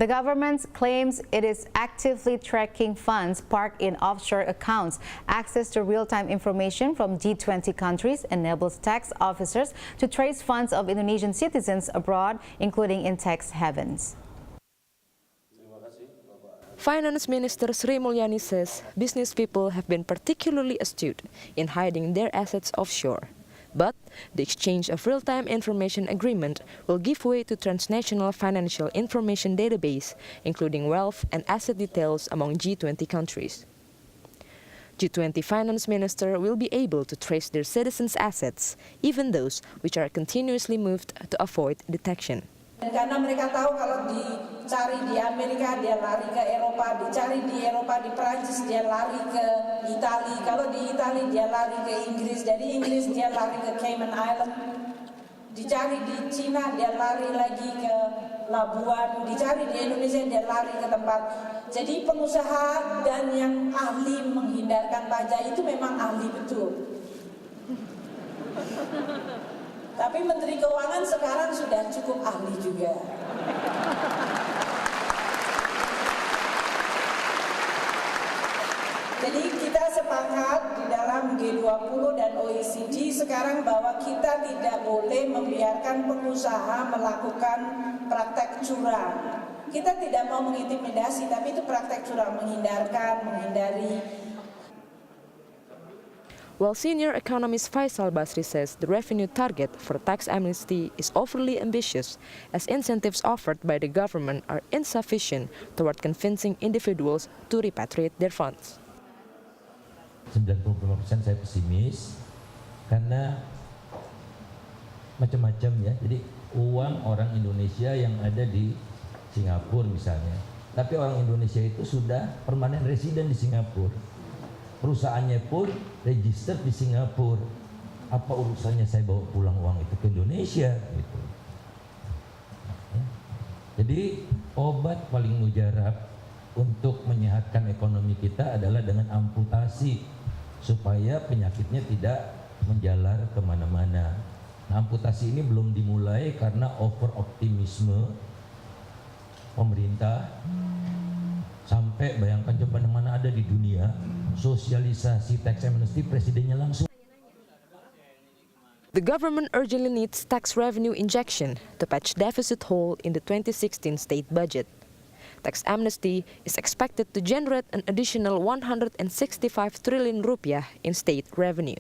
The government claims it is actively tracking funds parked in offshore accounts. Access to real-time information from G20 countries enables tax officers to trace funds of Indonesian citizens abroad, including in tax havens. Finance Minister Sri Mulyani says business people have been particularly astute in hiding their assets offshore. But the exchange of real-time information agreement will give way to transnational financial information database, including wealth and asset details among G20 countries. G20 finance minister will be able to trace their citizens' assets, even those which are continuously moved to avoid detection. Karena mereka tahu kalau dicari di Amerika dia lari ke Eropa, dicari di Eropa di Prancis dia lari ke Italia, kalau di Italia dia lari ke Inggris, dari Inggris dia lari ke Cayman Island, dicari di Cina dia lari lagi ke Labuan, dicari di Indonesia dia lari ke tempat. Jadi pengusaha dan yang ahli menghindarkan pajak itu memang ahli betul. Tapi Menteri Keuangan sekarang sudah cukup ahli juga. Jadi kita sepakat di dalam G20 dan OECD sekarang bahwa kita tidak boleh membiarkan pengusaha melakukan praktek curang. Kita tidak mau mengintimidasi, tapi itu praktek curang, menghindari. While senior economist Faisal Basri says the revenue target for tax amnesty is overly ambitious, as incentives offered by the government are insufficient toward convincing individuals to repatriate their funds. 95% saya pesimis karena macam-macam ya. Jadi uang orang Indonesia yang ada di Singapura misalnya, tapi orang Indonesia itu sudah permanen residen di Singapura. Perusahaannya pun register di Singapura. Apa urusannya saya bawa pulang uang itu ke Indonesia gitu. Jadi obat paling mujarab untuk menyehatkan ekonomi kita adalah dengan amputasi supaya penyakitnya tidak menjalar kemana-mana. Nah, amputasi ini belum dimulai karena over optimisme pemerintah. Sampai bayangkan coba mana ada di dunia sosialisasi tax amnesty presidennya langsung. The government urgently needs tax revenue injection to patch deficit hole in the 2016 state budget. Tax amnesty is expected to generate an additional 165 trillion rupiah in state revenue.